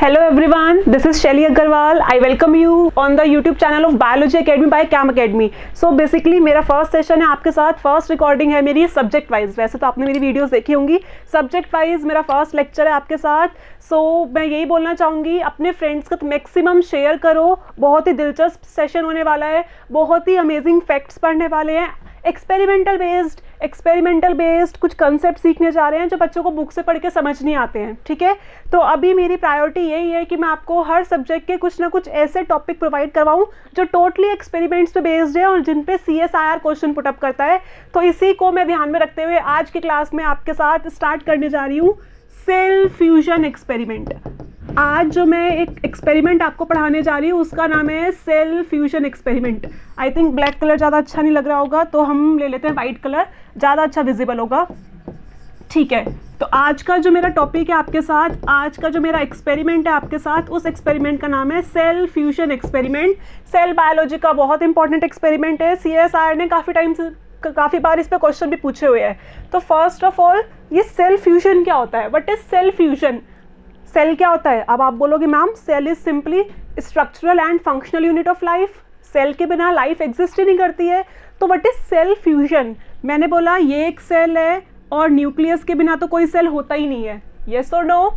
Hello everyone, this is Shelly Agarwal. I welcome you on the YouTube channel of Biology Academy by CAM Academy. So basically मेरा first session है आपके साथ, first recording है मेरी subject wise. वैसे तो आपने मेरी वीडियोस देखी होंगी, सब्जेक्ट वाइज मेरा फर्स्ट लेक्चर है आपके साथ। सो मैं यही बोलना चाहूँगी, अपने फ्रेंड्स का मैक्सिमम शेयर करो। बहुत ही दिलचस्प सेशन होने वाला है, बहुत ही अमेजिंग फैक्ट्स पढ़ने वाले हैं, एक्सपेरिमेंटल बेस्ड कुछ कंसेप्ट सीखने जा रहे हैं जो बच्चों को बुक से पढ़ के समझ नहीं आते हैं। ठीक है, तो अभी मेरी प्रायोरिटी यही है कि मैं आपको हर सब्जेक्ट के कुछ ना कुछ ऐसे टॉपिक प्रोवाइड करवाऊं जो टोटली एक्सपेरिमेंट्स पे बेस्ड है और जिन पे CSIR क्वेश्चन पुटअप करता है। तो इसी को मैं ध्यान में रखते हुए आज की क्लास में आपके साथ स्टार्ट करने जा रही हूँ सेल फ्यूजन एक्सपेरिमेंट। आज जो मैं एक एक्सपेरिमेंट आपको पढ़ाने जा रही हूँ उसका नाम है cell fusion experiment. I think black colour ज़्यादा अच्छा नहीं लग रहा होगा, तो हम ले लेते हैं वाइट कलर, ज़्यादा अच्छा विजिबल होगा। ठीक है, तो आज का जो मेरा टॉपिक है आपके साथ, आज का जो मेरा एक्सपेरिमेंट है आपके साथ, उस एक्सपेरिमेंट का नाम है cell fusion experiment. Cell biology का बहुत इंपॉर्टेंट एक्सपेरिमेंट है। CSIR ने काफ़ी बार इस पर क्वेश्चन भी पूछे हुए हैं। तो फर्स्ट ऑफ ऑल, ये सेल फ्यूजन क्या होता है? What is cell fusion? Cell क्या होता है? अब आप बोलोगे ma'am cell is simply structural and functional unit of life. Cell के बिना लाइफ एग्जिस्ट ही नहीं करती है। तो व्हाट इज सेल फ्यूजन? मैंने बोला ये एक सेल है और न्यूक्लियस के बिना तो कोई सेल होता ही नहीं है। यस और नो?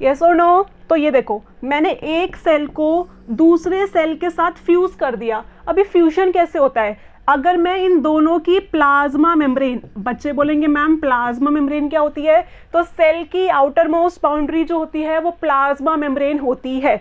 यस और नो? तो ये देखो, मैंने एक सेल को दूसरे सेल के साथ फ्यूज कर दिया। अभी फ्यूजन कैसे होता है? अगर मैं इन दोनों की प्लाज्मा मेम्ब्रेन, बच्चे बोलेंगे मैम प्लाज्मा मेम्ब्रेन क्या होती है? तो सेल की आउटर मोस्ट बाउंड्री जो होती है वो प्लाज्मा मेम्ब्रेन होती है।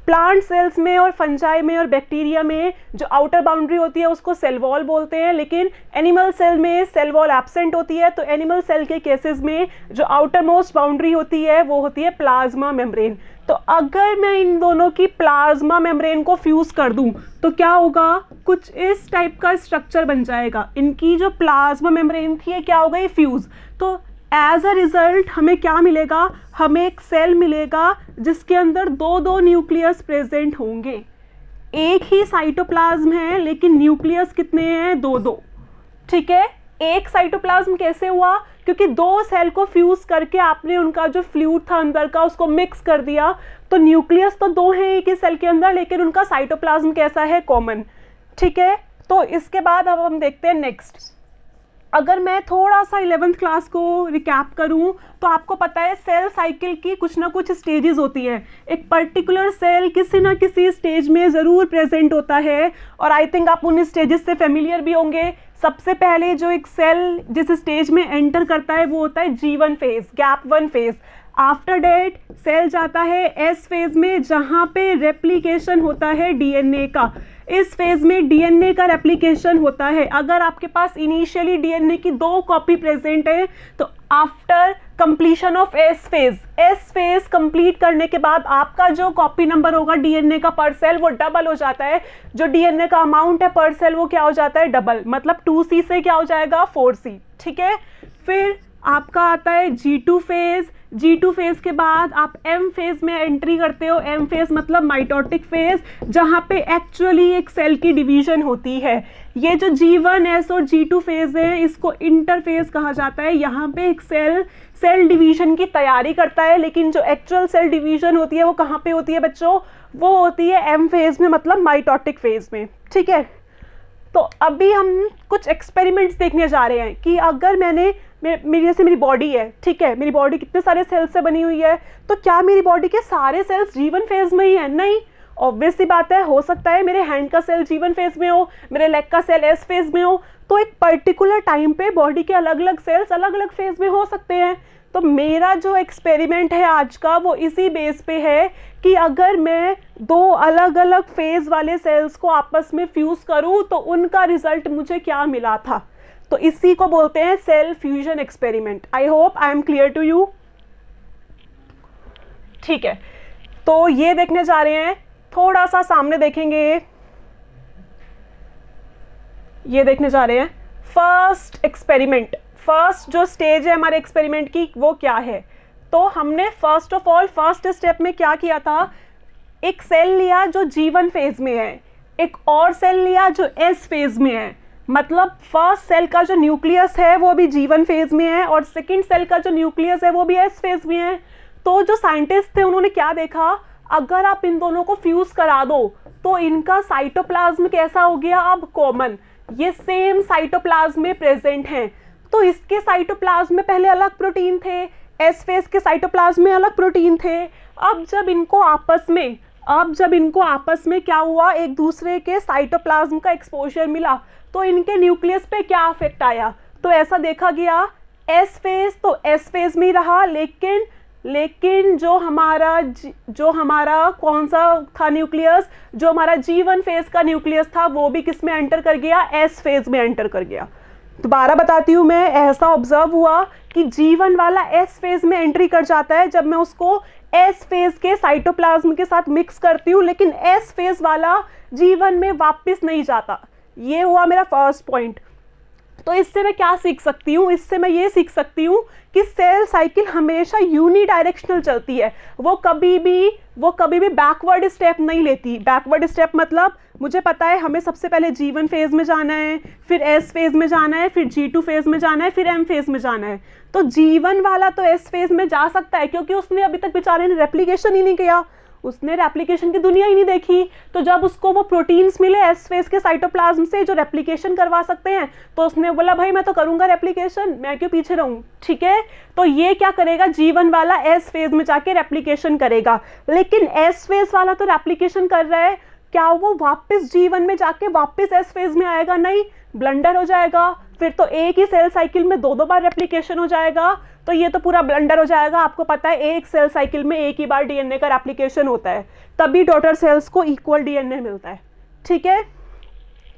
प्लांट सेल्स में और फंजाई में और बैक्टीरिया में जो आउटर बाउंड्री होती है उसको सेल वॉल बोलते हैं, लेकिन एनिमल सेल में सेल वॉल एब्सेंट होती है। तो एनिमल सेल के केसेस में जो आउटर मोस्ट बाउंड्री होती है वो होती है प्लाज्मा मेम्ब्रेन। तो अगर मैं इन दोनों की प्लाज्मा मेम्ब्रेन को फ्यूज कर दूं तो क्या होगा? कुछ इस टाइप का स्ट्रक्चर बन जाएगा। इनकी जो प्लाज्मा मेम्ब्रेन थी क्या होगा? ये फ्यूज। तो एज अ रिजल्ट हमें क्या मिलेगा? हमें एक सेल मिलेगा जिसके अंदर दो न्यूक्लियस प्रेजेंट होंगे। एक ही साइटोप्लाज्म है लेकिन न्यूक्लियस कितने हैं? दो। ठीक है, एक साइटोप्लाज्म कैसे हुआ? क्योंकि दो सेल को फ्यूज करके आपने उनका जो फ्लूइड था अंदर का उसको मिक्स कर दिया। तो न्यूक्लियस तो दो हैं एक ही सेल के अंदर, लेकिन उनका साइटोप्लाज्म कैसा है? कॉमन। ठीक है, तो इसके बाद अब हम देखते हैं नेक्स्ट। अगर मैं थोड़ा सा 11th क्लास को रिकैप करूं तो आपको पता है सेल साइकिल की कुछ ना कुछ स्टेजेस होती हैं। एक पर्टिकुलर सेल किसी ना किसी स्टेज में ज़रूर प्रेजेंट होता है और आई थिंक आप उन स्टेजेस से फेमिलियर भी होंगे। सबसे पहले जो एक सेल जिस स्टेज में एंटर करता है वो होता है G1 phase, gap 1 phase. After that cell जाता है S फेज में जहाँ पे रेप्लिकेशन होता है DNA का। इस फेज में DNA का रेप्लिकेशन होता है। अगर आपके पास इनिशियली DNA की 2 कॉपी प्रेजेंट है तो after completion of S phase complete करने के बाद आपका जो कॉपी नंबर होगा DNA का पर सेल वो डबल हो जाता है। जो DNA का अमाउंट है पर सेल वो क्या हो जाता है? डबल। मतलब 2C से क्या हो जाएगा? 4C। ठीक है, फिर आपका आता है G2 फेज। G2 फेज के बाद आप M फेज में एंट्री करते हो। M फेज मतलब माइटोटिक फेज, जहाँ पे एक्चुअली एक सेल की डिवीजन होती है। ये जो G1, S और G2 फेज है इसको इंटरफेज कहा जाता है। यहाँ पे एक सेल डिवीजन की तैयारी करता है, लेकिन जो एक्चुअल सेल डिवीजन होती है वो कहाँ पे होती है बच्चों? वो होती है M फेज में, मतलब माइटोटिक फेज में। ठीक है, तो अभी हम कुछ एक्सपेरिमेंट्स देखने जा रहे हैं कि अगर मेरी बॉडी है, ठीक है, मेरी बॉडी कितने सारे सेल्स से बनी हुई है, तो क्या मेरी बॉडी के सारे सेल्स G1 फेज में ही है? नहीं, ऑब्वियस सी बात है। हो सकता है मेरे हैंड का सेल G1 फेज में हो, मेरे लेग का सेल S फेज में हो। तो एक पर्टिकुलर टाइम पे बॉडी के अलग अलग सेल्स अलग अलग फेज में हो सकते हैं। तो मेरा जो एक्सपेरिमेंट है आज का वो इसी बेस पे है कि अगर मैं 2 अलग अलग फेज वाले सेल्स को आपस में फ्यूज करूं तो उनका रिजल्ट मुझे क्या मिला था। तो इसी को बोलते हैं cell fusion experiment. I hope I am clear to you. ठीक है, तो ये देखने जा रहे हैं, थोड़ा सा सामने देखेंगे। ये देखने जा रहे हैं फर्स्ट एक्सपेरिमेंट। फर्स्ट जो स्टेज है हमारे एक्सपेरिमेंट की वो क्या है? तो हमने first of all first step में क्या किया था? एक सेल लिया जो G1 फेज में है, एक और सेल लिया जो S फेज में है। मतलब फर्स्ट सेल का जो न्यूक्लियस है वो अभी G1 फेज में है और सेकंड सेल का जो न्यूक्लियस है वो भी S फेज में है। तो जो साइंटिस्ट थे उन्होंने क्या देखा? अगर आप इन दोनों को फ्यूज करा दो तो इनका साइटोप्लाज्म कैसा हो गया अब कॉमन, ये सेम साइटोप्लाज्म में प्रेजेंट हैं। तो इसके साइटोप्लाज्म में पहले अलग प्रोटीन थे, एस फेज के साइटोप्लाज्म में अलग प्रोटीन थे। अब जब इनको आपस में क्या हुआ, एक दूसरे के साइटोप्लाज्म का एक्सपोजर मिला तो इनके न्यूक्लियस पे क्या इफेक्ट आया, तो ऐसा देखा गया एस फेज तो एस फेज में ही रहा, लेकिन जो हमारा कौन सा था न्यूक्लियस, जो हमारा G1 फेज का न्यूक्लियस था वो भी किस में एंटर कर गया, एस फेज में एंटर कर गया। दोबारा बताती हूँ मैं, ऐसा ऑब्जर्व हुआ कि G1 वाला एस फेज में एंट्री कर जाता है जब मैं उसको एस फेज के साइटोप्लाज्म के साथ मिक्स करती हूँ, लेकिन एस फेज वाला G1 में वापस नहीं जाता। ये हुआ मेरा फर्स्ट पॉइंट। तो इससे मैं क्या सीख सकती हूँ, इससे मैं ये सीख सकती हूँ कि सेल साइकिल हमेशा यूनिडायरेक्शनल चलती है, वो कभी भी बैकवर्ड स्टेप नहीं लेती। बैकवर्ड स्टेप मतलब मुझे पता है हमें सबसे पहले G1 फेज में जाना है, फिर S फेज में जाना है, फिर G2 फेज में जाना है, फिर M फेज में जाना है। तो G1 वाला तो S फेज में जा सकता है क्योंकि उसने अभी तक बेचारे ने रेप्लिकेशन ही नहीं किया, उसने रेप्लिकेशन की दुनिया ही नहीं देखी। तो जब उसको वो प्रोटीन्स मिले एस फेज के साइटोप्लाज्म से जो रेप्लिकेशन करवा सकते हैं, तो उसने बोला भाई मैं तो करूंगा रेप्लिकेशन, मैं क्यों पीछे रहूं, ठीक है। तो ये क्या करेगा, G1 वाला एस फेज में जाके रेप्लिकेशन करेगा, लेकिन एस फेज वाला तो रेप्लिकेशन कर रहा है, क्या वो वापस G1 में जाके वापस एस फेज में आएगा, नहीं, ब्लंडर हो जाएगा। फिर तो एक ही सेल साइकिल में दो बार रेप्लिकेशन हो जाएगा, तो ये तो पूरा ब्लंडर हो जाएगा। आपको पता है एक सेल साइकिल में एक ही बार डीएनए का रेप्लिकेशन होता है, तभी डॉटर सेल्स को इक्वल डीएनए मिलता है, ठीक है।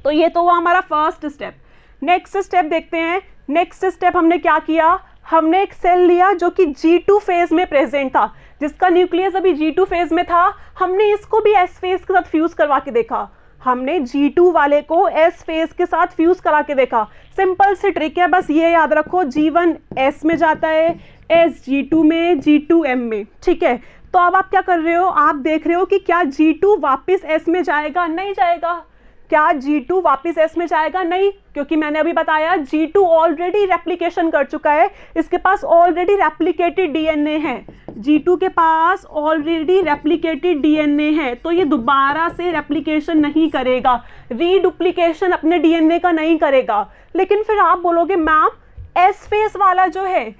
तो ये तो हुआ हमारा फर्स्ट स्टेप। नेक्स्ट स्टेप देखते हैं। नेक्स्ट स्टेप हमने क्या किया, हमने एक सेल लिया जो कि G2 फेज में प्रेजेंट था, जिसका न्यूक्लियस अभी G2 फेज में था, हमने इसको भी S फेज के साथ फ्यूज करवा के देखा। हमने G2 वाले को S फेज के साथ फ्यूज करा के देखा। सिंपल सी ट्रिक है, बस ये याद रखो, G1 S में जाता है, S G2 में, G2 M में, ठीक है। तो अब आप क्या कर रहे हो, आप देख रहे हो कि क्या G2 वापस S में जाएगा, नहीं जाएगा। क्या G2 वापस S में जाएगा, नहीं, क्योंकि मैंने अभी बताया G2 ऑलरेडी रेप्लिकेशन कर चुका है, इसके पास ऑलरेडी रेप्लिकेटेड डीएनए है, G2 के पास ऑलरेडी रेप्लिकेटेड डीएनए है, तो ये दोबारा से रेप्लिकेशन नहीं करेगा, रीडुप्लीकेशन अपने डीएनए का नहीं करेगा। लेकिन फिर आप बोलोगे मैम एस फेज वाला जो है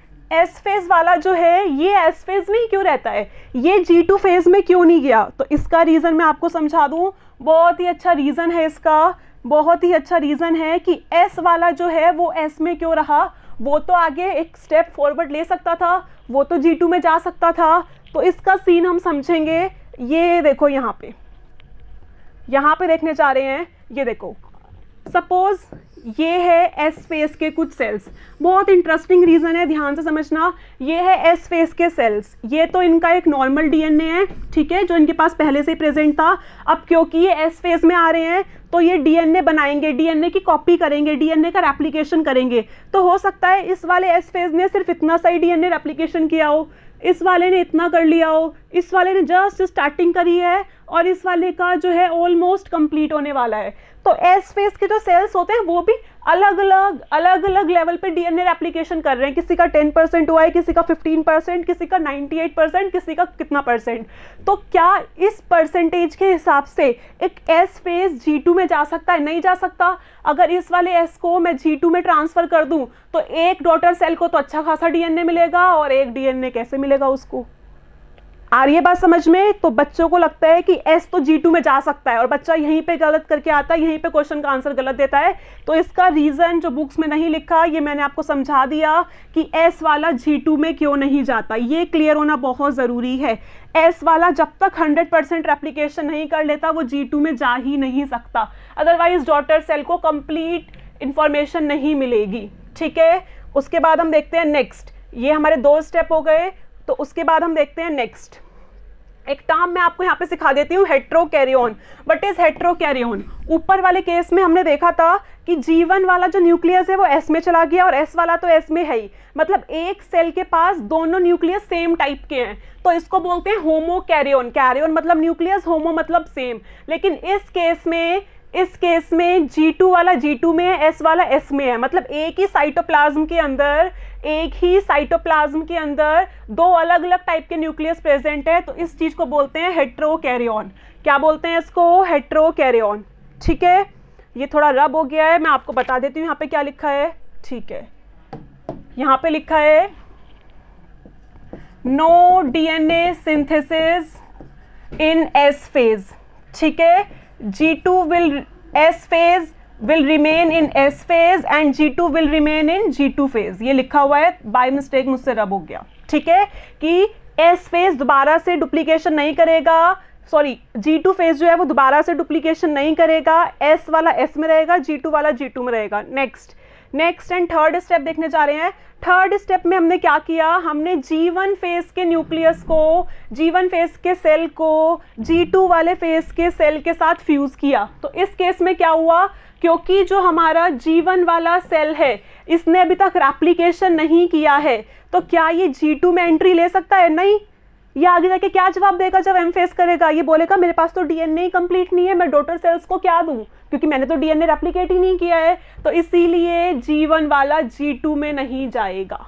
ये एस फेज में ही क्यों रहता है, ये G2 फेज में क्यों नहीं गया। तो इसका रीज़न मैं आपको समझा दूं, बहुत ही अच्छा रीज़न है इसका, बहुत ही अच्छा रीज़न है कि S वाला जो है वो S में क्यों रहा। वो तो आगे एक स्टेप फॉरवर्ड ले सकता था, वो तो G2 में जा सकता था। तो इसका सीन हम समझेंगे। ये देखो यहाँ पे देखने जा रहे हैं, ये देखो, सपोज ये है S फेज के कुछ सेल्स, बहुत इंटरेस्टिंग रीज़न है, ध्यान से समझना। ये है S फेज के सेल्स, ये तो इनका एक नॉर्मल डीएनए है, ठीक है, जो इनके पास पहले से ही प्रेजेंट था। अब क्योंकि ये S फेज में आ रहे हैं तो ये डीएनए बनाएंगे, डीएनए की कॉपी करेंगे, डीएनए का रेप्लिकेशन करेंगे। तो हो सकता है इस वाले S फेज ने सिर्फ इतना सा ही डीएनए रेप्लिकेशन किया हो, इस वाले ने इतना कर लिया हो, इस वाले ने जस्ट स्टार्टिंग करी है, और इस वाले का जो है ऑलमोस्ट कंप्लीट होने वाला है। तो एस फेज के जो सेल्स होते हैं वो भी अलग अलग लेवल पे डीएनए रेप्लिकेशन कर रहे हैं, किसी का 10% हुआ है, किसी का 15%, किसी का 98%, किसी का कितना परसेंट। तो क्या इस परसेंटेज के हिसाब से एक एस फेज G2 में जा सकता है, नहीं जा सकता। अगर इस वाले एस को मैं G2 में ट्रांसफर कर दूं तो एक डॉटर सेल को तो अच्छा खासा डीएनए मिलेगा, और एक डीएनए कैसे मिलेगा उसको। आ रही है बात समझ में। तो बच्चों को लगता है कि S तो G2 में जा सकता है, और बच्चा यहीं पे गलत करके आता है, यहीं पे क्वेश्चन का आंसर गलत देता है। तो इसका रीज़न जो बुक्स में नहीं लिखा, ये मैंने आपको समझा दिया कि S वाला G2 में क्यों नहीं जाता, ये क्लियर होना बहुत ज़रूरी है। S वाला जब तक 100% रेप्लिकेशन नहीं कर लेता वो G2 में जा ही नहीं सकता, अदरवाइज डॉटर सेल को कंप्लीट इंफॉर्मेशन नहीं मिलेगी, ठीक है। उसके बाद हम देखते हैं नेक्स्ट, ये हमारे 2 स्टेप हो गए। तो उसके बाद हम देखते हैं नेक्स्ट, एक टर्म मैं आपको यहाँ पे सिखा देती हूँ, हेट्रोकैरियोन। What is हेट्रोकैरियोन। ऊपर वाले केस में हमने देखा था कि G1 वाला जो न्यूक्लियस है वो S में चला गया, और S वाला तो S में है ही, मतलब एक सेल के पास दोनों न्यूक्लियस सेम टाइप के हैं, तो इसको बोलते हैं होमोकैरियोन। कैरियोन मतलब न्यूक्लियस, होमो मतलब सेम। लेकिन इस केस में इस केस में G2 वाला G2 में है, S वाला S में है, मतलब एक ही साइटोप्लाज्म के अंदर दो अलग अलग टाइप के न्यूक्लियस प्रेजेंट है, तो इस चीज को बोलते हैं हेट्रोकैरियोन। क्या बोलते हैं इसको? हेट्रोकैरियोन। ठीक है, ये थोड़ा रब हो गया है, मैं आपको बता देती हूँ यहाँ पे क्या लिखा है। ठीक है, यहाँ पे लिखा है no DNA synthesis in S phase. ठीक है, G2 will S phase will remain in S phase and G2 will remain in G2 phase। ये लिखा हुआ है, बाय मिस्टेक मुझसे रब हो गया। ठीक है, कि S phase दोबारा से डुप्लीकेशन नहीं करेगा, सॉरी G2 phase जो है वो दोबारा से डुप्लीकेशन नहीं करेगा, S वाला S में रहेगा, G2 वाला G2 में रहेगा। नेक्स्ट एंड थर्ड स्टेप देखने जा रहे हैं। थर्ड स्टेप में हमने क्या किया? हमने G1 फेज के न्यूक्लियस को, G1 फेज के सेल को G2 वाले फेज के सेल के साथ फ्यूज किया। तो इस केस में क्या हुआ? क्योंकि जो हमारा G1 वाला सेल है इसने अभी तक रेप्लिकेशन नहीं किया है, तो क्या ये G2 में एंट्री ले सकता है? नहीं। ये आगे जाके क्या जवाब देगा जब एम फेस करेगा? ये बोलेगा मेरे पास तो डीएनए ही कंप्लीट नहीं है, मैं डॉटर सेल्स को क्या दूं, क्योंकि मैंने तो डीएनए रेप्लिकेट ही नहीं किया है। तो इसीलिए G1 वाला G2 में नहीं जाएगा।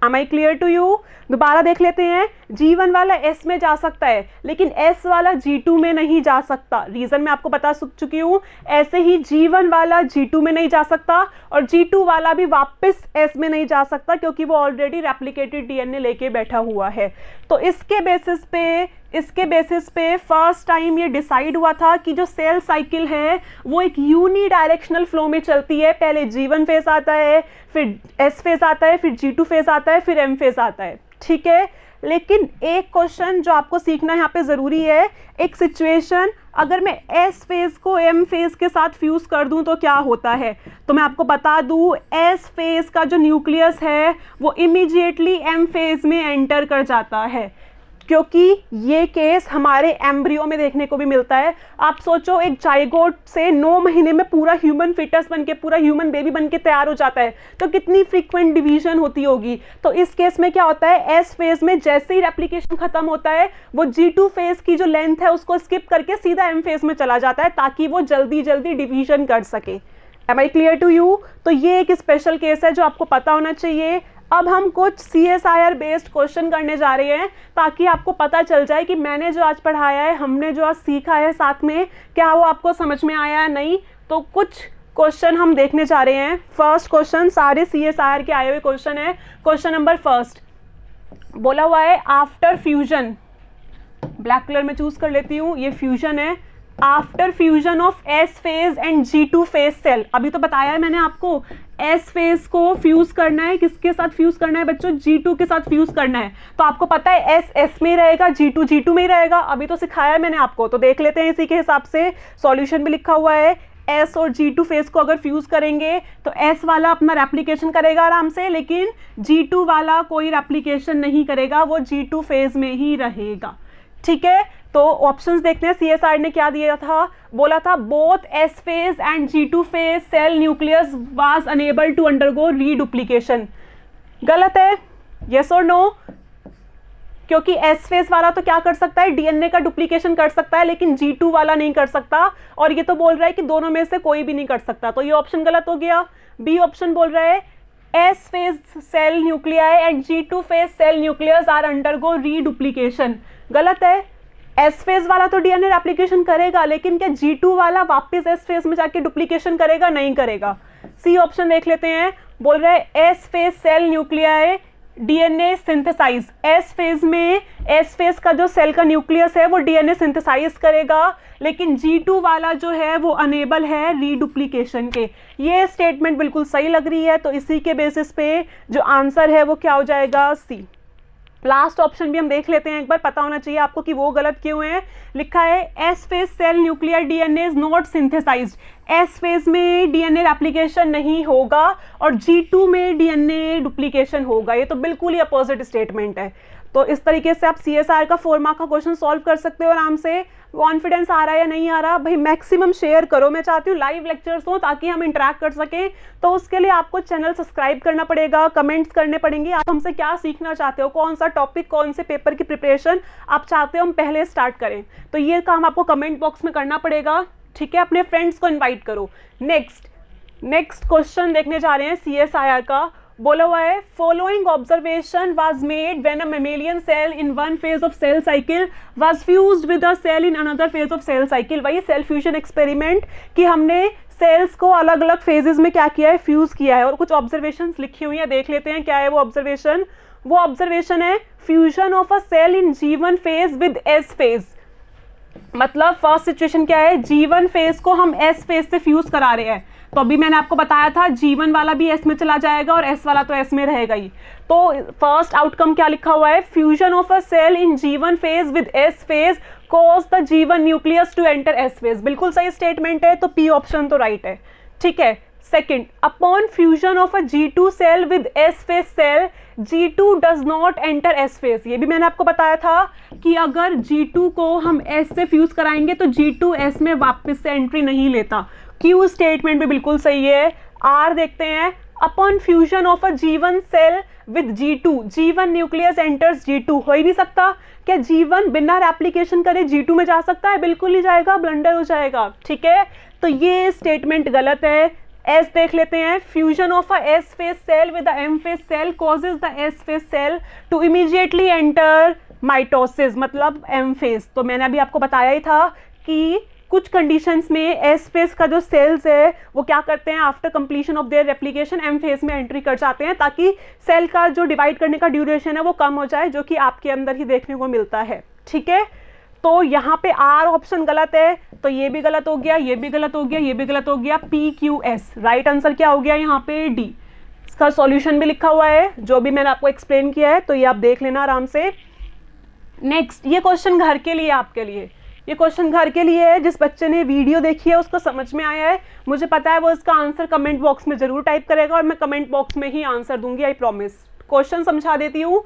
Am I clear to you? दोबारा देख लेते हैं। G1 वाला S में जा सकता है, लेकिन S वाला G2 में नहीं जा सकता। रीजन मैं आपको बता चुकी हूँ। ऐसे ही G1 वाला G2 में नहीं जा सकता और G2 वाला भी वापस S में नहीं जा सकता, क्योंकि वो ऑलरेडी रेप्लिकेटेड डीएनए लेके बैठा हुआ है। तो इसके बेसिस पे फर्स्ट टाइम ये डिसाइड हुआ था कि जो सेल साइकिल है वो एक यूनी डायरेक्शनल फ्लो में चलती है। पहले G1 फेज आता है, फिर S फेज आता है, फिर G2 फेज आता है, फिर M फेज आता है। ठीक है, लेकिन एक क्वेश्चन जो आपको सीखना यहाँ पे ज़रूरी है, एक सिचुएशन, अगर मैं S फेज को M फेज के साथ फ्यूज़ कर दूँ तो क्या होता है। तो मैं आपको बता दूँ, S फेज का जो न्यूक्लियस है वो इमीडिएटली M फेज में एंटर कर जाता है, क्योंकि ये केस हमारे एम्ब्रियो में देखने को भी मिलता है। आप सोचो, एक जाइगोट से 9 महीने में पूरा ह्यूमन फिटस बनके, पूरा ह्यूमन बेबी बनके तैयार हो जाता है, तो कितनी फ्रीक्वेंट डिवीजन होती होगी। तो इस केस में क्या होता है, एस फेज में जैसे ही रेप्लिकेशन खत्म होता है, वो G2 फेज की जो लेंथ है उसको स्किप करके सीधा M फेज में चला जाता है, ताकि वो जल्दी जल्दी डिवीजन कर सके। Am I clear to you? तो ये एक स्पेशल केस है जो आपको पता होना चाहिए। अब हम कुछ CSIR बेस्ड क्वेश्चन करने जा रहे हैं, ताकि आपको पता चल जाए कि मैंने जो आज पढ़ाया है, हमने जो आज सीखा है साथ में, क्या वो आपको समझ में आया है नहीं। तो कुछ क्वेश्चन हम देखने जा रहे हैं। फर्स्ट क्वेश्चन सारे CSIR के आए हुए क्वेश्चन है। क्वेश्चन नंबर फर्स्ट बोला हुआ है, आफ्टर फ्यूजन, ब्लैक कलर में चूज कर लेती हूँ, ये फ्यूजन है। After fusion of S phase and G2 phase cell, अभी तो बताया है मैंने आपको, S फेज को फ्यूज करना है, किसके साथ फ्यूज करना है बच्चों? G2 के साथ फ्यूज करना है। तो आपको पता है S S में ही रहेगा, G2 G2 में ही रहेगा, अभी तो सिखाया है मैंने आपको। तो देख लेते हैं, इसी के हिसाब से सॉल्यूशन भी लिखा हुआ है। S और G2 फेज को अगर फ्यूज करेंगे तो S वाला अपना रेप्लिकेशन करेगा आराम से, लेकिन G2 वाला कोई रेप्लिकेशन नहीं करेगा, वो G2 फेज में ही रहेगा। ठीक है, तो ऑप्शंस देखते हैं। CSIR ने क्या दिया था, बोला था both S phase and G2 phase cell nucleus was unable to undergo reduplication. गलत है, यस और नो? क्योंकि S फेज वाला तो क्या कर सकता है, डीएनए का डुप्लीकेशन कर सकता है, लेकिन G2 वाला नहीं कर सकता, और ये तो बोल रहा है कि दोनों में से कोई भी नहीं कर सकता, तो ये ऑप्शन गलत हो गया। बी ऑप्शन बोल रहा है S phase cell nuclei and G2 phase cell nucleus are undergo reduplication. गलत है, S फेज वाला तो डीएनए रेप्लिकेशन करेगा, लेकिन क्या G2 वाला वापस S फेज में जाके डुप्लीकेशन करेगा? नहीं करेगा। सी ऑप्शन देख लेते हैं, बोल रहे हैं S phase cell nuclei DNA synthesise. S phase में S फेज का जो सेल का न्यूक्लियस है वो डीएनए सिंथेसाइज करेगा, लेकिन G2 वाला जो है वो अनेबल है रीडुप्लीकेशन के। ये स्टेटमेंट बिल्कुल सही लग रही है, तो इसी के बेसिस पे जो आंसर है वो क्या हो जाएगा, सी। लास्ट ऑप्शन भी हम देख लेते हैं एक बार, पता होना चाहिए आपको कि वो गलत क्यों है। लिखा है S phase cell nuclear DNA is not synthesised. S phase में डीएनए रेप्लिकेशन नहीं होगा और G2 में डीएनए डुप्लीकेशन होगा। ये तो बिल्कुल ही अपोजिट स्टेटमेंट है। तो इस तरीके से आप CSIR का 4 मार्क का क्वेश्चन सॉल्व कर सकते हो आराम से। कॉन्फिडेंस आ रहा है या नहीं आ रहा भाई, मैक्सिमम शेयर करो। मैं चाहती हूँ लाइव लेक्चर्स हो ताकि हम इंटरेक्ट कर सकें। तो उसके लिए आपको चैनल सब्सक्राइब करना पड़ेगा, कमेंट्स करने पड़ेंगे, आप हमसे क्या सीखना चाहते हो, कौन सा टॉपिक, कौन से पेपर की प्रिपरेशन आप चाहते हो हम पहले स्टार्ट करें, तो ये काम आपको कमेंट बॉक्स में करना पड़ेगा। ठीक है, अपने फ्रेंड्स को इन्वाइट करो। नेक्स्ट क्वेश्चन देखने जा रहे हैं CSIR का। बोला हुआ है following observation was made when a mammalian cell in one phase of cell cycle was fused with a cell in another phase of cell cycle. वही सेल फ्यूजन एक्सपेरिमेंट कि हमने सेल्स को अलग अलग फेजेस में क्या किया है, फ्यूज किया है। और कुछ ऑब्जर्वेशंस लिखी हुई है, देख लेते हैं क्या है वो ऑब्जर्वेशन। वो ऑब्जर्वेशन है fusion of a cell in G1 phase with S phase. मतलब फर्स्ट सिचुएशन क्या है, G1 फेज को हम S फेज से फ्यूज करा रहे हैं। तो अभी मैंने आपको बताया था G1 वाला भी S में चला जाएगा और S वाला तो S में रहेगा ही। तो फर्स्ट आउटकम क्या लिखा हुआ है, fusion of a cell in G1 phase with S phase cause the G1 nucleus to enter S phase. बिल्कुल सही स्टेटमेंट है, तो P ऑप्शन तो राइट है। ठीक है, second, upon fusion of a G2 cell with S phase cell G2 does not enter S phase. ये भी मैंने आपको बताया था कि अगर G2 को हम S से फ्यूज कराएंगे तो G2 S में वापस से एंट्री नहीं लेता। Q स्टेटमेंट भी बिल्कुल सही है। R देखते हैं, upon fusion of a G1 cell with G2 G1 nucleus enters G2। हो ही नहीं सकता। क्या G1 बिना रेप्लिकेशन करे G2 में जा सकता है? बिल्कुल नहीं जाएगा, ब्लंडर हो जाएगा। ठीक है, तो ये स्टेटमेंट गलत है। S देख लेते हैं, fusion of a S phase cell with the M phase cell causes the S phase cell to immediately enter mitosis, मतलब M फेज। तो मैंने अभी आपको बताया ही था कि कुछ कंडीशंस में S फेज का जो सेल्स है वो क्या करते हैं, after completion of their replication M phase में एंट्री कर जाते हैं, ताकि सेल का जो डिवाइड करने का ड्यूरेशन है वो कम हो जाए, जो कि आपके अंदर ही देखने को मिलता है। ठीक है, तो यहाँ पे R ऑप्शन गलत है, तो ये भी गलत हो गया, ये भी गलत हो गया, ये भी गलत हो गया। PQS राइट आंसर क्या हो गया यहाँ पे D। इसका सॉल्यूशन भी लिखा हुआ है जो भी मैंने आपको एक्सप्लेन किया है, तो ये आप देख लेना आराम से। नेक्स्ट, ये क्वेश्चन घर के लिए, आपके लिए ये क्वेश्चन घर के लिए है। जिस बच्चे ने वीडियो देखी है उसको समझ में आया है, मुझे पता है वो इसका आंसर कमेंट बॉक्स में जरूर टाइप करेगा और मैं कमेंट बॉक्स में ही आंसर दूंगी, आई प्रॉमिस। क्वेश्चन समझा देती हूँ।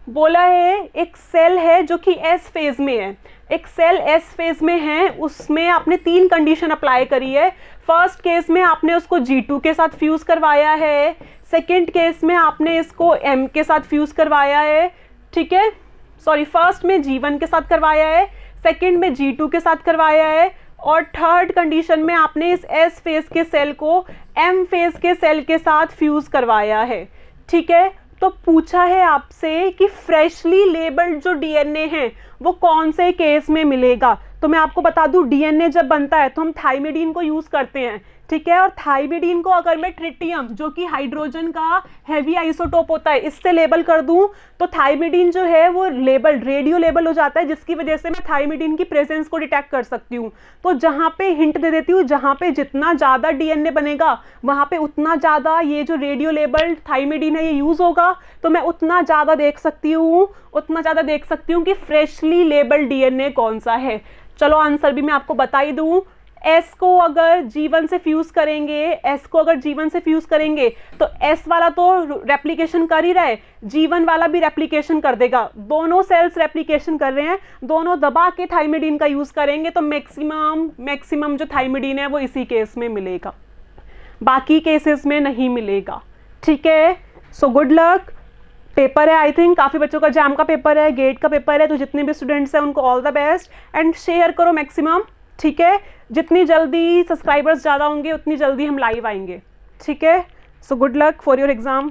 बोला है एक सेल है जो कि S फेज में है, एक सेल S फेज में है, उसमें आपने 3 कंडीशन अप्लाई करी है। फर्स्ट केस में आपने उसको G2 के साथ फ्यूज करवाया है, सेकेंड केस में आपने इसको M के साथ फ्यूज करवाया है। ठीक है, सॉरी, फर्स्ट में G1 के साथ करवाया है, सेकेंड में G2 के साथ करवाया है, और थर्ड कंडीशन में आपने इस S फेज के सेल को M फेज के सेल के साथ फ्यूज करवाया है। ठीक है, तो पूछा है आपसे कि फ्रेशली लेबल्ड जो DNA है वो कौन से केस में मिलेगा। तो मैं आपको बता दूं, DNA जब बनता है तो हम थाइमिडीन को यूज करते हैं। ठीक है, और थाइमिडीन को अगर मैं ट्रिटियम, जो कि हाइड्रोजन का हैवी आइसोटोप होता है, इससे लेबल कर दूं तो थाइमिडीन जो है वो लेबल, रेडियो लेबल हो जाता है, जिसकी वजह से मैं थाइमिडीन की प्रेजेंस को डिटेक्ट कर सकती हूँ। तो जहाँ पे हिंट दे देती हूँ, जहाँ पे जितना ज़्यादा DNA बनेगा वहाँ पे उतना ज़्यादा ये जो रेडियो लेबल थाइमिडीन है ये यूज़ होगा, तो मैं उतना ज़्यादा देख सकती हूँ कि फ्रेशली लेबल्ड DNA कौन सा है। चलो आंसर भी मैं आपको बता ही दूँ। S को अगर G1 से फ्यूज करेंगे, तो S वाला तो रेप्लिकेशन कर ही रहा है, G1 वाला भी रेप्लिकेशन कर देगा। दोनों सेल्स रेप्लिकेशन कर रहे हैं, दोनों दबा के थाइमिडीन का यूज करेंगे, तो मैक्सिमम जो थाइमिडीन है वो इसी केस में मिलेगा, बाकी केसेस में नहीं मिलेगा। ठीक है, सो गुड लक। पेपर है, आई थिंक काफ़ी बच्चों का जैम का पेपर है, गेट का पेपर है, तो जितने भी स्टूडेंट्स हैं उनको all the best and share करो मैक्सिमम। ठीक है, जितनी जल्दी सब्सक्राइबर्स ज़्यादा होंगे उतनी जल्दी हम लाइव आएंगे। ठीक है, so good luck for your exam.